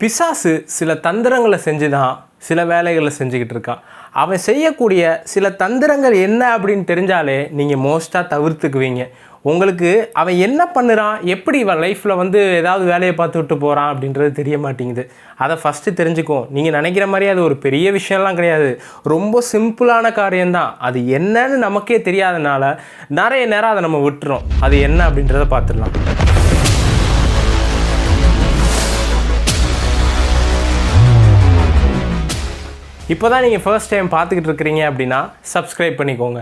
பிசாசு சில தந்திரங்களை செஞ்சு தான் சில வேலைகளை செஞ்சுக்கிட்டு இருக்கான். அவன் செய்யக்கூடிய சில தந்திரங்கள் என்ன அப்படின்னு தெரிஞ்சாலே நீங்கள் மோஸ்ட்டாக தவிர்த்துக்குவீங்க. உங்களுக்கு அவன் என்ன பண்ணுறான், எப்படி இவன் லைஃப்பில் ஏதாவது வேலையை பார்த்து விட்டு போகிறான் அப்படின்றது தெரிய மாட்டேங்குது. அதை ஃபஸ்ட்டு தெரிஞ்சுக்கும். நீங்கள் நினைக்கிற மாதிரி அது ஒரு பெரிய விஷயம்லாம் கிடையாது, ரொம்ப சிம்பிளான காரியம்தான். அது என்னன்னு நமக்கே தெரியாதனால நிறைய நேரம் அதை நம்ம விட்டுறோம். அது என்ன அப்படின்றத பார்த்துடலாம். இப்போ தான் நீங்கள் ஃபர்ஸ்ட் டைம் பார்த்துக்கிட்டு இருக்கிறீங்க அப்படின்னா சப்ஸ்கிரைப் பண்ணிக்கோங்க.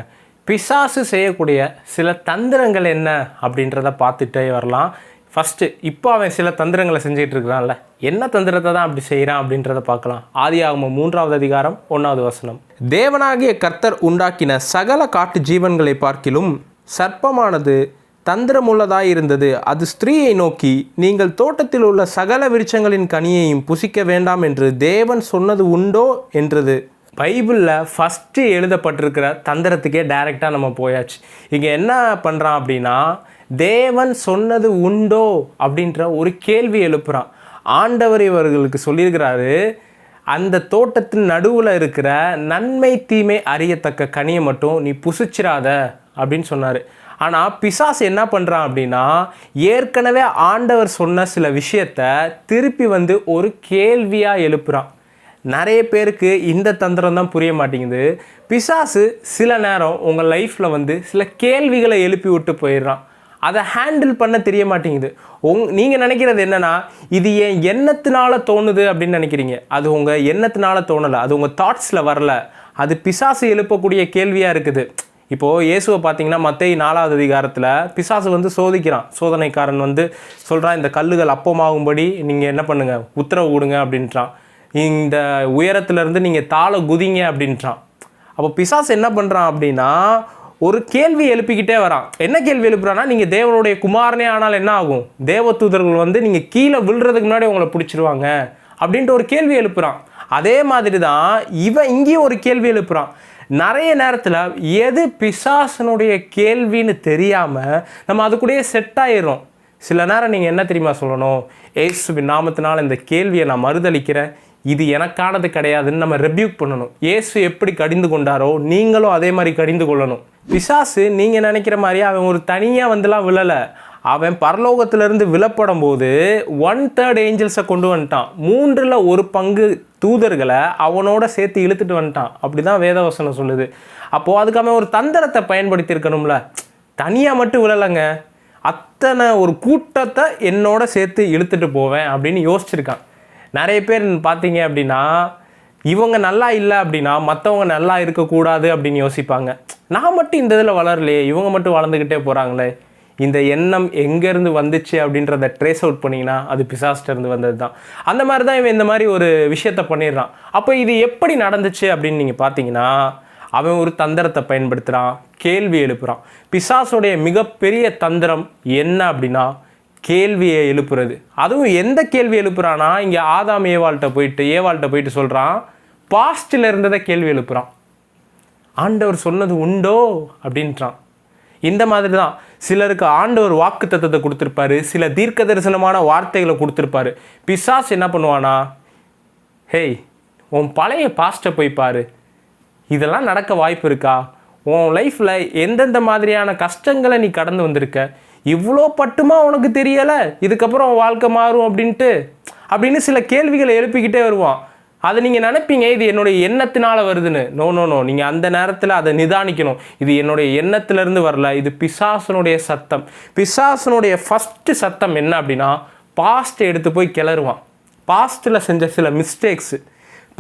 பிசாசு செய்யக்கூடிய சில தந்திரங்கள் என்ன அப்படின்றத பார்த்துட்டே வரலாம். ஃபஸ்ட்டு இப்போ அவன் சில தந்திரங்களை செஞ்சுக்கிட்டு இருக்கிறான்ல, என்ன தந்திரத்தை தான் அப்படி செய்கிறான் அப்படின்றத பார்க்கலாம். ஆதியாகமம் 3வது அதிகாரம் 1வது வசனம். தேவனாகிய கர்த்தர் உண்டாக்கின சகல காட்டு ஜீவன்களை பார்க்கிலும் சர்ப்பமானது தந்திரமுள்ளதாயிருந்தது. அது ஸ்திரீயை நோக்கி, நீங்கள் தோட்டத்தில் உள்ள சகல விருட்சங்களின் கனியையும் புசிக்க வேண்டாம் என்று தேவன் சொன்னது உண்டோ என்றது. பைபிளில் ஃபஸ்ட்டு எழுதப்பட்டிருக்கிற தந்திரத்துக்கே டைரெக்டாக நம்ம போயாச்சு. இங்கே என்ன பண்ணுறான் அப்படின்னா, தேவன் சொன்னது உண்டோ அப்படின்ற ஒரு கேள்வி எழுப்புகிறான். ஆண்டவர் இவர்களுக்கு சொல்லியிருக்கிறாரு, அந்த தோட்டத்தின் நடுவில் இருக்கிற நன்மை தீமை அறியத்தக்க கனியை மட்டும் நீ புசிச்சிடாத அப்படின்னு சொன்னார். ஆனால் பிசாசு என்ன பண்ணுறான் அப்படின்னா, ஏற்கனவே ஆண்டவர் சொன்ன சில விஷயத்தை திருப்பி ஒரு கேள்வியாக எழுப்புகிறான். நிறைய பேருக்கு இந்த தந்திரம் தான் புரிய மாட்டேங்குது. பிசாசு சில நேரம் உங்கள் லைஃப்பில் சில கேள்விகளை எழுப்பி விட்டு போயிடுறான். அதை ஹேண்டில் பண்ண தெரிய மாட்டேங்குது. நீங்கள் நினைக்கிறது என்னென்னா, இது என் எண்ணத்தினால தோணுது அப்படின்னு நினைக்கிறீங்க. அது உங்கள் எண்ணத்தினால தோணலை, அது உங்கள் தாட்ஸில் வரல. அது பிசாசு எழுப்பக்கூடிய கேள்வியாக இருக்குது. இப்போது இயேசுவை பார்த்தீங்கன்னா மத்தேயு 4வது அதிகாரத்தில் பிசாசு சோதிக்கிறான். சோதனைக்காரன் சொல்கிறான், இந்த கல்லுகள் அப்பமாகும்படி நீங்கள் என்ன பண்ணுங்கள், உத்தரவு கொடுங்க அப்படின்றான். இந்த உயரத்துலேருந்து நீங்கள் தாழ குதிங்க அப்படின்றான். அப்போ பிசாசு என்ன பண்ணுறான் அப்படின்னா, ஒரு கேள்வி எழுப்பிக்கிட்டே வரான். என்ன கேள்வி எழுப்புறான்னா, நீங்கள் தேவனுடைய குமாரனே ஆனால் என்ன ஆகும், தேவதூதர்கள் நீங்கள் கீழே விழுறதுக்கு முன்னாடி உங்களை பிடிச்சிருவாங்க அப்படின்ட்டு ஒரு கேள்வி எழுப்புறான். அதே மாதிரி தான் இவன் இங்கேயும் ஒரு கேள்வி எழுப்புறான். நிறைய நேரத்தில் எது பிசாசனுடைய கேள்வின்னு தெரியாமல் நம்ம அது கூடயே செட் ஆயிடும். சில நேரம் நீங்கள் என்ன தெரியுமா சொல்லணும், இயேசுவின் நாமத்தினால் இந்த கேள்வியை நான் மறுதளிக்கிறேன், இது எனக்கானது கிடையாதுன்னு நம்ம ரெபியூக் பண்ணணும். இயேசு எப்படி கடிந்து கொண்டாரோ நீங்களும் அதே மாதிரி கடிந்து கொள்ளணும். பிசாசு நீங்கள் நினைக்கிற மாதிரி அவன் ஒரு தனியாக விழலை. அவன் பரலோகத்திலிருந்து விழப்படும் போது 1/3 ஏஞ்சல்ஸை கொண்டு வந்துட்டான். 1/3 தூதர்களை அவனோட சேர்த்து இழுத்துட்டு வந்துட்டான். அப்படி தான் வேதவசனம் சொல்லுது. அப்போது அதுக்கு அவன் ஒரு தந்திரத்தை பயன்படுத்தி இருக்கணும்ல. தனியாக மட்டும் விழலைங்க, அத்தனை ஒரு கூட்டத்தை என்னோட சேர்த்து இழுத்துட்டு போவேன் அப்படின்னு யோசிச்சிருக்கான். நிறைய பேர் பார்த்தீங்க அப்படின்னா, இவங்க நல்லா இல்லை அப்படின்னா மற்றவங்க நல்லா இருக்கக்கூடாது அப்படின்னு யோசிப்பாங்க. நான் மட்டும் இந்த இதில் வளரலையே, இவங்க மட்டும் வளர்ந்துக்கிட்டே போகிறாங்களே. இந்த எண்ணம் எங்கேருந்து வந்துச்சு அப்படின்றத ட்ரேஸ் அவுட் பண்ணிங்கன்னா அது பிசாஸ்டருந்து வந்தது தான். அந்த மாதிரி தான் இவன் இந்த மாதிரி ஒரு விஷயத்த பண்ணிடுறான். அப்போ இது எப்படி நடந்துச்சு அப்படின்னு நீங்கள் பார்த்தீங்கன்னா, அவன் ஒரு தந்திரத்தை பயன்படுத்துகிறான், கேள்வி எழுப்புகிறான். பிசாசுடைய மிகப்பெரிய தந்திரம் என்ன அப்படின்னா, கேள்வியை எழுப்புறது. அதுவும் எந்த கேள்வி எழுப்புறான்னா, இங்கே ஆதாம் ஏவாள்கிட்ட போயிட்டு சொல்கிறான், பாஸ்டில் இருந்ததை கேள்வி எழுப்புகிறான். ஆண்டவர் சொன்னது உண்டோ அப்படின்றான். இந்த மாதிரி தான் சிலருக்கு ஆண்டவர் வாக்கு தத்தத்தை கொடுத்துருப்பாரு, சில தீர்க்க தரிசனமான வார்த்தைகளை கொடுத்துருப்பாரு. பிசாசு என்ன பண்ணுவானா, ஹேய் உன் பழைய பாஸ்ட்டை போய் பாரு, இதெல்லாம் நடக்க வாய்ப்பு இருக்கா, உன் லைஃப்பில் எந்தெந்த மாதிரியான கஷ்டங்களை நீ கடந்து வந்திருக்க, இவ்வளோ பட்டுமா உனக்கு தெரியலை, இதுக்கப்புறம் உன் வாழ்க்கை மாறும் அப்படின்னு சில கேள்விகளை எழுப்பிக்கிட்டே வருவான். அதை நீங்கள் நினைப்பீங்க இது என்னுடைய எண்ணத்தினால் வருதுன்னு. நோ, நீங்கள் அந்த நேரத்தில் அதை நிதானிக்கணும். இது என்னுடைய எண்ணத்திலேருந்து வரல, இது பிசாசனுடைய சத்தம். பிசாசனுடைய ஃபஸ்ட்டு சத்தம் என்ன அப்படின்னா, பாஸ்ட்டை எடுத்து போய் கிளறுவான். பாஸ்ட்டில் செஞ்ச சில மிஸ்டேக்ஸு,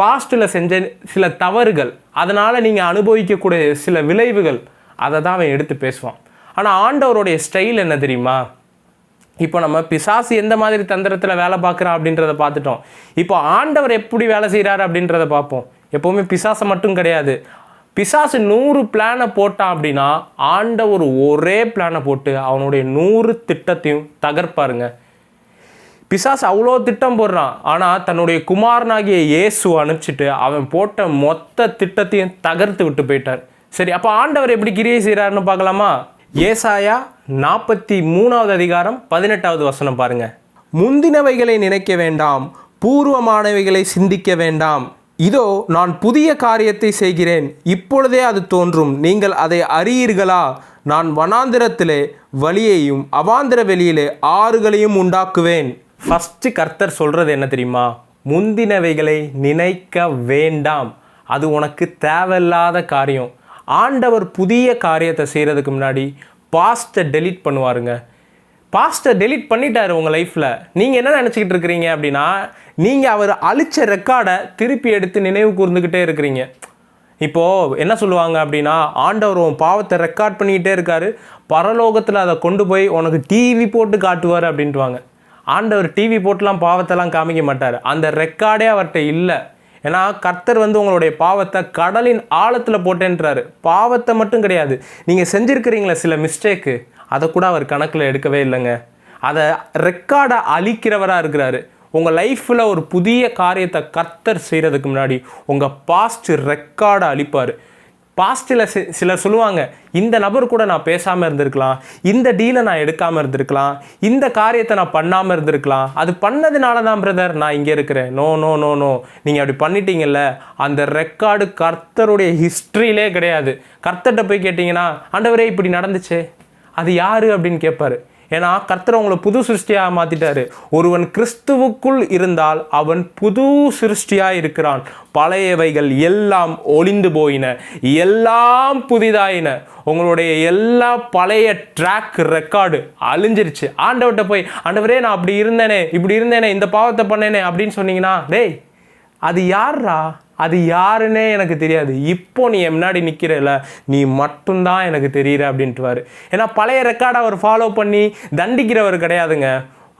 பாஸ்ட்டில் செஞ்ச சில தவறுகள், அதனால் நீங்கள் அனுபவிக்கக்கூடிய சில விளைவுகள், அதை தான் அவன் எடுத்து பேசுவான். ஆனால் ஆண்டவருடைய ஸ்டைல் என்ன தெரியுமா? இப்போ நம்ம பிசாசு எந்த மாதிரி தந்திரத்தில் வேலை பார்க்குறான் அப்படின்றத பார்த்துட்டோம். இப்போ ஆண்டவர் எப்படி வேலை செய்கிறாரு அப்படின்றத பார்ப்போம். எப்போவுமே பிசாசை மட்டும் கிடையாது. பிசாசு 100 பிளானை போட்டான் அப்படின்னா ஆண்டவர் ஒரே பிளானை போட்டு அவனுடைய 100 திட்டத்தையும் தகர்ப்பாருங்க. பிசாசு அவ்வளோ திட்டம் போடுறான், ஆனால் தன்னுடைய குமாரனாகிய இயேசு அனுப்பிச்சிட்டு அவன் போட்ட மொத்த திட்டத்தையும் தகர்த்து விட்டு போயிட்டார். சரி, அப்போ ஆண்டவர் எப்படி கிரியை செய்கிறாருன்னு பார்க்கலாமா? ஏசாயா 43வது அதிகாரம் 18வது வசனம் பாருங்க. முந்தினவைகளை நினைக்க வேண்டாம், பூர்வமானவைகளை சிந்திக்க வேண்டாம். இதோ நான் புதிய காரியத்தை செய்கிறேன், இப்பொழுதே அது தோன்றும், நீங்கள் அதை அறியீர்களா? நான் வனாந்திரத்திலே வழியையும் அவாந்திர வெளியிலே ஆறுகளையும் உண்டாக்குவேன். ஃபஸ்ட்டு கர்த்தர் சொல்கிறது என்ன தெரியுமா? முந்தினவைகளை நினைக்க வேண்டாம். அது உனக்கு தேவையில்லாத காரியம். ஆண்டவர் புதிய காரியத்தை செய்கிறதுக்கு முன்னாடி பாஸ்ட்டை டெலீட் பண்ணுவாருங்க. பாஸ்ட்டை டெலீட் பண்ணிட்டாரு உங்கள் லைஃப்பில். நீங்கள் என்ன நினச்சிக்கிட்டு இருக்கிறீங்க அப்படின்னா, நீங்கள் அவர் அழித்த ரெக்கார்டை திருப்பி எடுத்து நினைவு கூர்ந்துக்கிட்டே இருக்கிறீங்க. இப்போது என்ன சொல்லுவாங்க அப்படின்னா, ஆண்டவர் உன் பாவத்தை ரெக்கார்ட் பண்ணிக்கிட்டே இருக்காரு, பரலோகத்தில் அதை கொண்டு போய் உனக்கு டிவி போட்டு காட்டுவார் அப்படின்ட்டுவாங்க. ஆண்டவர் டிவி போட்டுலாம் பாவத்தெல்லாம் காமிக்க மாட்டார். அந்த ரெக்கார்டே அவர்கிட்ட இல்லை. ஏன்னா கர்த்தர் உங்களுடைய பாவத்தை கடலின் ஆழத்தில் போட்டேன்றாரு. பாவத்தை மட்டும் கிடையாது, நீங்கள் செஞ்சுருக்கிறீங்களே சில மிஸ்டேக்கு, அதை கூட அவர் கணக்கில் எடுக்கவே இல்லைங்க. அதை ரெக்கார்டை அழிக்கிறவராக இருக்கிறாரு. உங்கள் லைஃப்பில் ஒரு புதிய காரியத்தை கர்த்தர் செய்கிறதுக்கு முன்னாடி உங்கள் பாஸ்ட் ரெக்கார்டை அழிப்பார். பாஸ்ட்டில் சிலர் சொல்லுவாங்க, இந்த நபர் கூட நான் பேசாமல் இருந்திருக்கலாம், இந்த டீலை நான் எடுக்காமல் இருந்திருக்கலாம், இந்த காரியத்தை நான் பண்ணாமல் இருந்திருக்கலாம், அது பண்ணதுனால தான் பிரதர் நான் இங்கே இருக்கிறேன். நோ நோ நோ நோ, நீங்கள் அப்படி பண்ணிட்டீங்கல்ல, அந்த ரெக்கார்டு கர்த்தருடைய ஹிஸ்ட்ரியிலே கிடையாது. கர்த்தர்கிட்ட போய் கேட்டிங்கன்னா, ஆண்டவரே இப்படி நடந்துச்சு, அது யார் அப்படின்னு கேட்பாரு. ஏன்னா கர்த்தர் உங்களை புது சிருஷ்டியாக மாற்றிட்டாரு. ஒருவன் கிறிஸ்துவுக்குள் இருந்தால் அவன் புது சிருஷ்டியாக இருக்கிறான். பழையவைகள் எல்லாம் ஒளிந்து போயின, எல்லாம் புதிதாயின. உங்களுடைய எல்லா பழைய ட்ராக் ரெக்கார்டு அழிஞ்சிருச்சு. ஆண்டவர்கிட்ட போய், ஆண்டவரே நான் அப்படி இருந்தேனே, இப்படி இருந்தேனே, இந்த பாவத்தை பண்ணேனே அப்படின்னு சொன்னீங்கன்னா, டேய் அது யார்ரா, அது யாருன்னே எனக்கு தெரியாது, இப்போ நீ என் முன்னாடி நிற்கிறல, நீ மட்டும்தான் எனக்கு தெரியுற அப்படின்ட்டுவார். ஏன்னா பழைய ரெக்கார்டை அவர் ஃபாலோ பண்ணி தண்டிக்கிறவர் கிடையாதுங்க.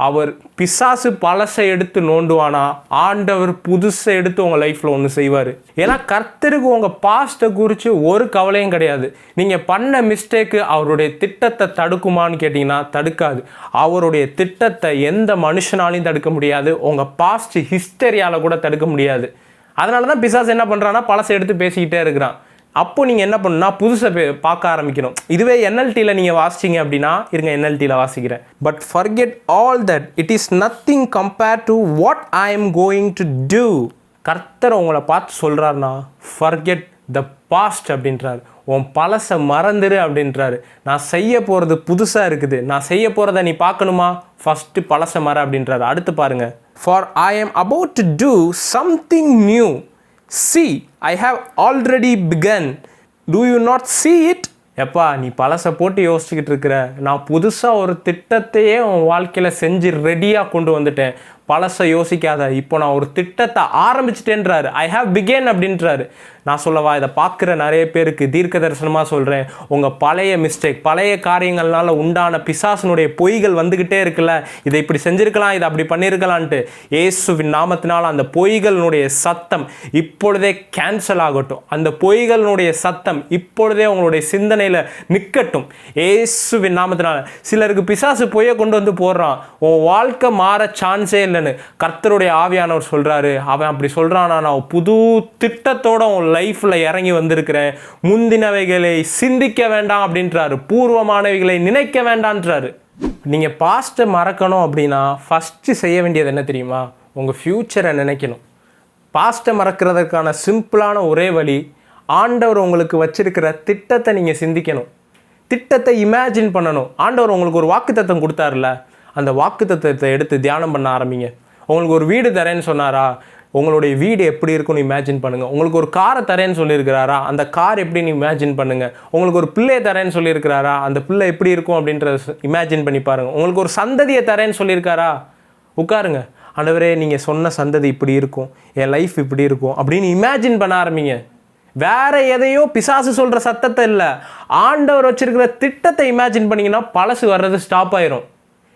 அவர் பிசாசு பழசை எடுத்து நோண்டுவானா, ஆண்டவர் புதுசை எடுத்து உங்கள் லைஃப்பில் ஒன்று செய்வார். ஏன்னா கர்த்தருக்கு உங்கள் பாஸ்ட்டை குறித்து ஒரு கவலையும் கிடையாது. நீங்கள் பண்ண மிஸ்டேக்கு அவருடைய திட்டத்தை தடுக்குமான்னு கேட்டிங்கன்னா தடுக்காது. அவருடைய திட்டத்தை எந்த மனுஷனாலையும் தடுக்க முடியாது. உங்கள் பாஸ்ட் ஹிஸ்டரியால் கூட தடுக்க முடியாது. அதனால தான் பிசாசு என்ன பண்ணுறான்னா பழசை எடுத்து பேசிக்கிட்டே இருக்கிறான். அப்போ நீங்கள் என்ன பண்ணணும்னா புதுசை பார்க்க ஆரம்பிக்கணும். இதுவே NLTயில் நீங்கள் வாசிச்சிங்க அப்படின்னா, இருங்க NLTயில் வாசிக்கிறேன். But forget all that, it is nothing compared to what I am going to do. கர்த்தர் உங்களை பார்த்து சொல்கிறாருன்னா, ஃபர்கெட் த பாஸ்ட் அப்படின்றாரு. உன் பழசை மறந்துரு அப்படின்றாரு. நான் செய்ய போகிறது புதுசாக இருக்குது, நான் செய்ய போகிறத நீ பார்க்கணுமா, ஃபஸ்ட்டு பழசை மற அப்படின்றாரு. அடுத்து பாருங்கள், for I am about to do something new. See, I have already begun. Do you not see it? எப்பா நீ பழசை போட்டு யோசிச்சுக்கிட்டு இருக்கிற, நான் புதுசாக ஒரு திட்டத்தையே உன் வாழ்க்கையில் செஞ்சு ரெடியாக கொண்டு வந்துட்டேன். பழசை யோசிக்காத, இப்போ நான் ஒரு திட்டத்தை ஆரம்பிச்சிட்டேன்றாரு. ஐ ஹாவ் பிகேன் அப்படின்றாரு. நான் சொல்லவா, இதை பார்க்குற நிறைய பேருக்கு தீர்க்க தரிசனமாக சொல்கிறேன், உங்கள் பழைய மிஸ்டேக், பழைய காரியங்கள்னால உண்டான பிசாசனுடைய பொய்கள் வந்துக்கிட்டே இருக்குல்ல, இதை இப்படி செஞ்சுருக்கலாம், இதை அப்படி பண்ணியிருக்கலான்ட்டு, இயேசுவின் நாமத்தினால் அந்த பொய்களினுடைய சத்தம் இப்பொழுதே கேன்சல் ஆகட்டும். அந்த பொய்களினுடைய சத்தம் இப்பொழுதே உங்களுடைய சிந்தனையில் நிற்கட்டும் இயேசுவின் நாமத்தினால். சிலருக்கு பிசாசு பொய்யை கொண்டு வந்து போடுறான், உன் வாழ்க்கை மாற சான்ஸே இல்லைன்னு. கர்த்தருடைய ஆவியானவர் சொல்கிறாரு, அவன் அப்படி சொல்கிறானா, நான் புது திட்டத்தோட உன் லைஃப்பில் இறங்கி வந்திருக்கிறேன், முந்தினவைகளை சிந்திக்க வேண்டாம் அப்படின்றாரு, பூர்வமானவைகளை நினைக்க வேண்டான்றாரு. நீங்கள் பாஸ்ட்டை மறக்கணும் அப்படின்னா ஃபஸ்ட்டு செய்ய வேண்டியது என்ன தெரியுமா? உங்கள் ஃப்யூச்சரை நினைக்கணும். பாஸ்ட்டை மறக்கிறதுக்கான சிம்பிளான ஒரே வழி, ஆண்டவர் உங்களுக்கு வச்சிருக்கிற திட்டத்தை நீங்கள் சிந்திக்கணும், திட்டத்தை இமேஜின் பண்ணணும். ஆண்டவர் உங்களுக்கு ஒரு வாக்குத்தத்தம் கொடுத்தாருல, அந்த வாக்குத்தத்தத்தை எடுத்து தியானம் பண்ண ஆரம்பிங்க. உங்களுக்கு ஒரு வீடு தரேன்னு சொன்னாரா, உங்களுடைய வீடு எப்படி இருக்குன்னு இமேஜின் பண்ணுங்கள். உங்களுக்கு ஒரு காரை தரேன்னு சொல்லியிருக்கிறாரா, அந்த கார் எப்படின்னு இமேஜின் பண்ணுங்கள். உங்களுக்கு ஒரு பிள்ளையை தரேன்னு சொல்லியிருக்கிறாரா, அந்த பிள்ளை எப்படி இருக்கும் அப்படின்றத இமேஜின் பண்ணி பாருங்கள். உங்களுக்கு ஒரு சந்ததியை தரேன்னு சொல்லியிருக்காரா, உட்காருங்க, ஆண்டவரே நீங்கள் சொன்ன சந்ததி இப்படி இருக்கும், என் லைஃப் இப்படி இருக்கும் அப்படின்னு இமேஜின் பண்ண ஆரம்பிங்க. வேற எதையோ பிசாசு சொல்கிற சத்தத்தை இல்லை, ஆண்டவர் வச்சிருக்கிற திட்டத்தை இமேஜின் பண்ணிங்கன்னா பழசு வர்றது ஸ்டாப் ஆயிரும்.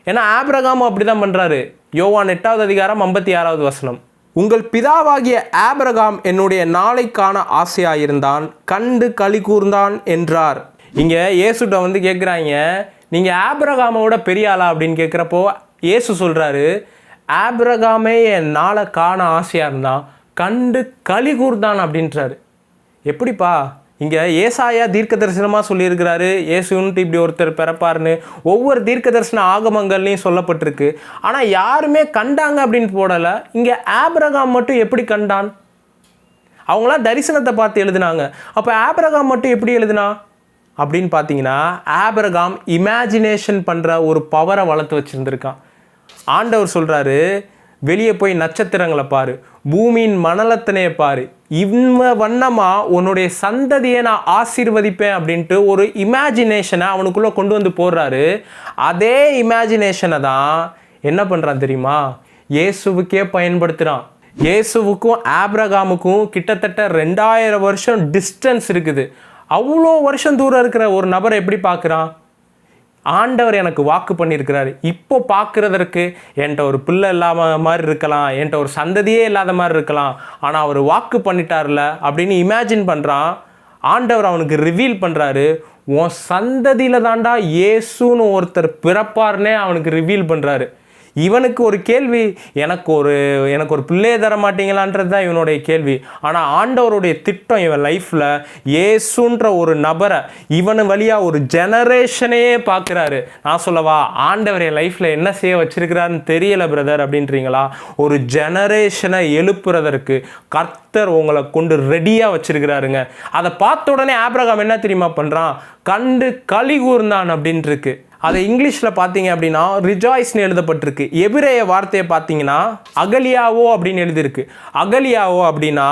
ஏன்னா ஆபிரகாமும் அப்படி தான் பண்ணுறாரு. யோவான் 8வது அதிகாரம் 56வது வசனம், உங்கள் பிதாவாகிய ஆபிரகாம் என்னுடைய நாளைக்கான ஆசையாயிருந்தான், கண்டு களி கூர்ந்தான் என்றார். இங்கே இயேசுட்ட கேட்குறாங்க, நீங்கள் ஆபிரகாமோட பெரிய ஆளா அப்படின்னு கேட்குறப்போ இயேசு சொல்கிறாரு, ஆபிரகாமே என் நாளை காண ஆசையாக இருந்தான், கண்டு களி கூர்ந்தான் அப்படின்றாரு. எப்படிப்பா, இங்கே ஏசாயா தீர்க்க தரிசனமாக சொல்லியிருக்கிறாரு இயேசுன்ட்டு இப்படி ஒருத்தர் பிறப்பாருன்னு ஒவ்வொரு தீர்க்க தரிசன ஆகமங்கள்லையும் சொல்லப்பட்டிருக்கு. ஆனால் யாருமே கண்டாங்க அப்படின்னு போடலை. இங்கே ஆபிரகாம் மட்டும் எப்படி கண்டான்? அவங்களாம் தரிசனத்தை பார்த்து எழுதினாங்க. அப்போ ஆபிரகாம் மட்டும் எப்படி எழுதினா அப்படின்னு பார்த்தீங்கன்னா, ஆபிரகாம் இமேஜினேஷன் பண்ணுற ஒரு பவரை வளர்த்து வச்சுருந்துருக்கான். ஆண்டவர் சொல்கிறாரு, வெளியே போய் நட்சத்திரங்களை பாரு, பூமியின் மணலத்தனையை பாரு, வண்ணமாக உன்னுடைய சந்ததியை நான் ஆசீர்வதிப்பேன் அப்படின்ட்டு ஒரு இமேஜினேஷனை அவனுக்குள்ளே கொண்டு வந்து போடுறாரு. அதே இமேஜினேஷனை தான் என்ன பண்ணுறான் தெரியுமா? இயேசுவுக்கே பயன்படுத்துகிறான். இயேசுவுக்கும் ஆபிரகாமுக்கும் கிட்டத்தட்ட 2000 வருஷம் டிஸ்டன்ஸ் இருக்குது. அவ்வளோ வருஷம் தூரம் இருக்கிற ஒரு நபரை எப்படி பார்க்குறான்? ஆண்டவர் எனக்கு வாக்கு பண்ணியிருக்கிறாரு, இப்போ பார்க்குறதற்கு என்கிட்ட ஒரு பிள்ளை இல்லாம மாதிரி இருக்கலாம், என்கிட்ட ஒரு சந்ததியே இல்லாத மாதிரி இருக்கலாம், ஆனால் அவர் வாக்கு பண்ணிட்டார்ல அப்படின்னு இமேஜின் பண்ணுறான். ஆண்டவர் அவனுக்கு ரிவீல் பண்ணுறாரு, உன் சந்ததியில் தாண்டா இயேசுன்னு ஒருத்தர் பிறப்பார்னே அவனுக்கு ரிவீல் பண்ணுறாரு. இவனுக்கு ஒரு கேள்வி, எனக்கு ஒரு பிள்ளையை தர மாட்டீங்களான்றது தான் இவனுடைய கேள்வி. ஆனால் ஆண்டவருடைய திட்டம் இவன் லைஃப்பில் இயேசுன்ற ஒரு நபரை இவனு வழியாக ஒரு ஜெனரேஷனையே பார்க்குறாரு. நான் சொல்லவா, ஆண்டவர் என் லைஃப்பில் என்ன செய்ய வச்சிருக்கிறாருன்னு தெரியலை பிரதர் அப்படின்றீங்களா? ஒரு ஜெனரேஷனை எழுப்புறதற்கு கர்த்தர் உங்களை கொண்டு ரெடியாக வச்சிருக்கிறாருங்க. அதை பார்த்த உடனே ஆபிரகாம் என்ன தெரியுமா பண்ணுறான்? கண்டு களி கூர்ந்தான் அப்படின்ட்டு இருக்கு. அதை இங்கிலீஷில் பார்த்தீங்க அப்படின்னா ரிஜாய்ஸ்னு எழுதப்பட்டிருக்கு. எபிரேய வார்த்தையை பார்த்தீங்கன்னா அகலியாவோ அப்படின்னு எழுதியிருக்கு. அகலியாவோ அப்படின்னா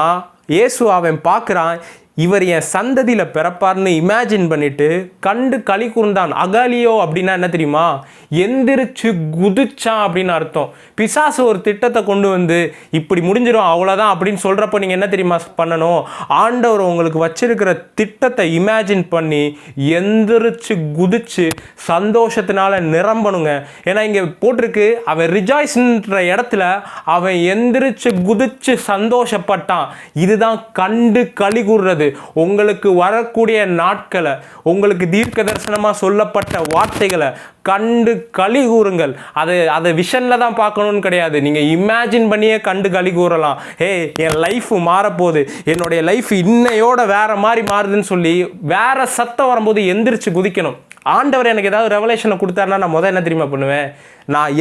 இயேசு அவன் பார்க்குறான், இவர் என் சந்ததியில் பிறப்பார்னு இமேஜின் பண்ணிட்டு கண்டு களி கூர்ந்தான். அகாலியோ அப்படின்னா என்ன தெரியுமா? எந்திரிச்சு குதிச்சான் அப்படின்னு அர்த்தம். பிசாசு ஒரு திட்டத்தை கொண்டு வந்து இப்படி முடிஞ்சிடும் அவ்வளோதான் அப்படின்னு சொல்கிறப்ப நீங்கள் என்ன தெரியுமா பண்ணணும்? ஆண்டவர் உங்களுக்கு வச்சிருக்கிற திட்டத்தை இமேஜின் பண்ணி எந்திரிச்சு குதிச்சு சந்தோஷத்தினால நிரம்பணுங்க. ஏன்னா இங்கே போட்டிருக்கு, அவன் ரிஜாய்ஸ்ன்ற இடத்துல அவன் எந்திரிச்சு குதிச்சு சந்தோஷப்பட்டான். இதுதான் கண்டு களி கூர்றது. உங்களுக்கு வரக்கூடிய நாட்களை, உங்களுக்கு தீர்க்க தரிசனமாக சொல்லப்பட்ட வார்த்தைகளை கண்டு களி கூறுங்கள். அதை விஷனில் தான் பார்க்கணும்னு கிடையாது, நீங்கள் இமேஜின் பண்ணியே கண்டு களி கூறலாம். என் லைஃப் மாறப்போகுது, என்னுடைய லைஃப் இன்னையோட வேற மாதிரி மாறுதுன்னு சொல்லி வேற சத்தம் வரும்போது எந்திரிச்சு குதிக்கணும். ஆண்டவர் எனக்கு ஏதாவது ரெவலேஷனை கொடுத்தாருன்னா நான் முதல் என்ன தெரியுமா பண்ணுவேன்? நான்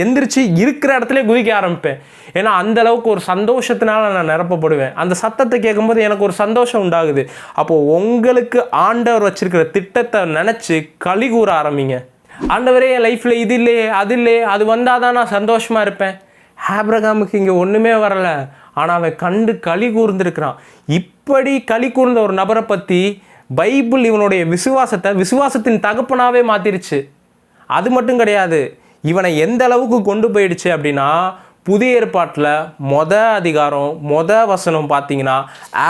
எந்திரிச்சு இருக்கிற இடத்துல குதிக்க ஆரம்பிப்பேன். ஏன்னா அந்த அளவுக்கு ஒரு சந்தோஷத்தினால நான் நிரப்பப்படுவேன். அந்த சத்தத்தை கேட்கும்போது எனக்கு ஒரு சந்தோஷம் உண்டாகுது. அப்போது உங்களுக்கு ஆண்டவர் வச்சிருக்கிற திட்டத்தை நினச்சி களி கூற ஆரம்பிங்க. ஆண்டவரே என் லைஃப்பில் இது இல்லையே, அது இல்லையே, அது வந்தால் தான் நான் சந்தோஷமாக இருப்பேன். ஆபிரகாமுக்கு இங்கே ஒன்றுமே வரலை, ஆனால் அவன் கண்டு களி கூர்ந்திருக்கிறான். இப்படி களி கூர்ந்த ஒரு நபரை பற்றி பைபிள் இவனுடைய விசுவாசத்தின் தகப்பனாவே மாற்றிருச்சு. அது மட்டும் கிடையாது, இவனை எந்த அளவுக்கு கொண்டு போயிடுச்சு அப்படின்னா, புதிய ஏற்பாட்டில் அதிகாரம் வசனம் பார்த்தீங்கன்னா,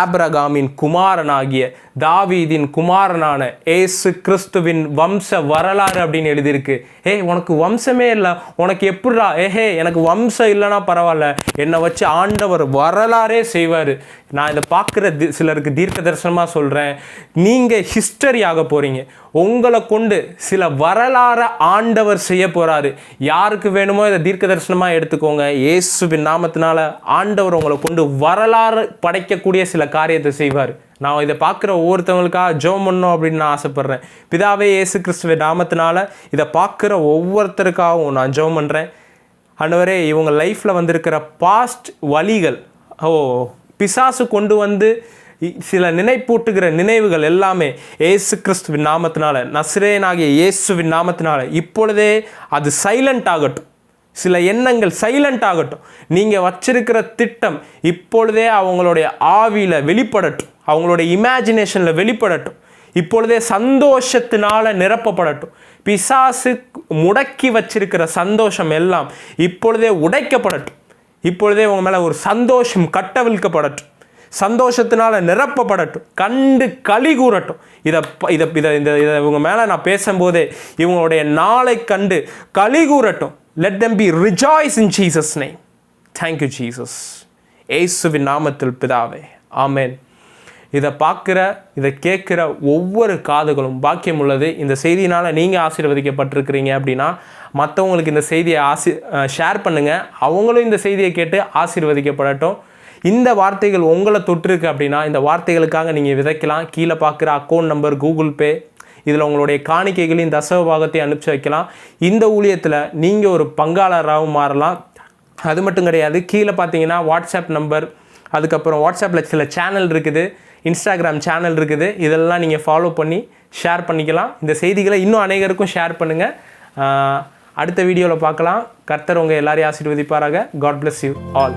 ஆபிரகாமின் குமாரனாகிய தாவீதின் குமாரனான ஏசு கிறிஸ்துவின் வம்ச வரலாறு அப்படின்னு எழுதியிருக்கு. உனக்கு வம்சமே இல்லை, உனக்கு எப்படிடா? எனக்கு வம்சம் இல்லைன்னா பரவாயில்ல, என்னை வச்சு ஆண்டவர் வரலாறே செய்வார். நான் இதை பார்க்குற சிலருக்கு தீர்க்க தரிசனமாக சொல்கிறேன், நீங்கள் ஹிஸ்டரி ஆக போகிறீங்க. உங்களை கொண்டு சில வரலாறை ஆண்டவர் செய்ய போகிறாரு. யாருக்கு வேணுமோ இதை தீர்க்க தரிசனமாக எடுத்துக்கோங்க. இயேசுவின் நாமத்தினால ஆண்டவர் உங்களை கொண்டு வரலாறு படைக்கக்கூடிய சில காரியத்தை செய்வார். நான் இதை பார்க்குற ஒவ்வொருத்தவங்களுக்காக ஜெபம் பண்ணணும் அப்படின்னு நான் ஆசைப்பட்றேன். பிதாவே இயேசு கிறிஸ்துவின் நாமத்தினால இதை பார்க்குற ஒவ்வொருத்தருக்காகவும் நான் ஜெபம் பண்ணுறேன். ஆண்டவரே, இவங்க லைஃப்பில் வந்திருக்கிற பாஸ்ட் வழிகள், பிசாசு கொண்டு வந்து சில நினைப்பூட்டுகிற நினைவுகள் எல்லாமே இயேசு கிறிஸ்துவின் நாமத்தினால, நசரேயனாகிய இயேசுவின் நாமத்தினால இப்பொழுதே அது சைலண்ட் ஆகட்டும். சில எண்ணங்கள் சைலண்ட் ஆகட்டும். நீங்கள் வச்சிருக்கிற திட்டம் இப்பொழுதே அவங்களுடைய ஆவியில் வெளிப்படட்டும், அவங்களுடைய இமேஜினேஷனில் வெளிப்படட்டும். இப்பொழுதே சந்தோஷத்தினால நிரப்பப்படட்டும். பிசாசு முடக்கி வச்சிருக்கிற சந்தோஷம் எல்லாம் இப்பொழுதே உடைக்கப்படட்டும். இப்பொழுதே உங்க மேலே ஒரு சந்தோஷம் கட்டவிழ்க்கப்படட்டும். சந்தோஷத்தினால நிரப்பப்படட்டும். கண்டு களி கூறட்டும். இதை இவங்க மேலே நான் பேசும்போதே இவங்களுடைய நாளை கண்டு களி கூறட்டும். Let them be rejoice in Jesus' name. Thank you, Jesus. இயேசுவின் நாமத்தில் பிதாவே, ஆமென். இதை பார்க்குற, இதை கேட்குற ஒவ்வொரு காதுகளும் பாக்கியம் உள்ளது. இந்த செய்தியினால் நீங்கள் ஆசீர்வதிக்கப்பட்டிருக்கிறீங்க அப்படின்னா மற்றவங்களுக்கு இந்த செய்தியை ஷேர் பண்ணுங்கள். அவங்களும் இந்த செய்தியை கேட்டு ஆசீர்வதிக்கப்படட்டும். இந்த வார்த்தைகள் உங்களை தொட்டிருக்கு அப்படின்னா இந்த வார்த்தைகளுக்காக நீங்கள் விதைக்கலாம். கீழே பார்க்குற அக்கௌண்ட் நம்பர், கூகுள் பே, இதில் உங்களுடைய காணிக்கைகளையும் தசமபாகத்தை அனுப்பிச்சு வைக்கலாம். இந்த ஊழியத்தில் நீங்கள் ஒரு பங்காளராகவும் மாறலாம். அது மட்டும் கிடையாது, கீழே பார்த்தீங்கன்னா வாட்ஸ்அப் நம்பர், அதுக்கப்புறம் வாட்ஸ்அப்பில் சில சேனல் இருக்குது, இன்ஸ்டாகிராம் சேனல் இருக்குது. இதெல்லாம் நீங்கள் ஃபாலோ பண்ணி ஷேர் பண்ணிக்கலாம். இந்த செய்திகளை இன்னும் அநேகருக்கும் ஷேர் பண்ணுங்கள். அடுத்த வீடியோவில் பார்க்கலாம். கர்த்தர் உங்கள் எல்லாரையும் ஆசீர்வதிப்பாராக. God bless you all.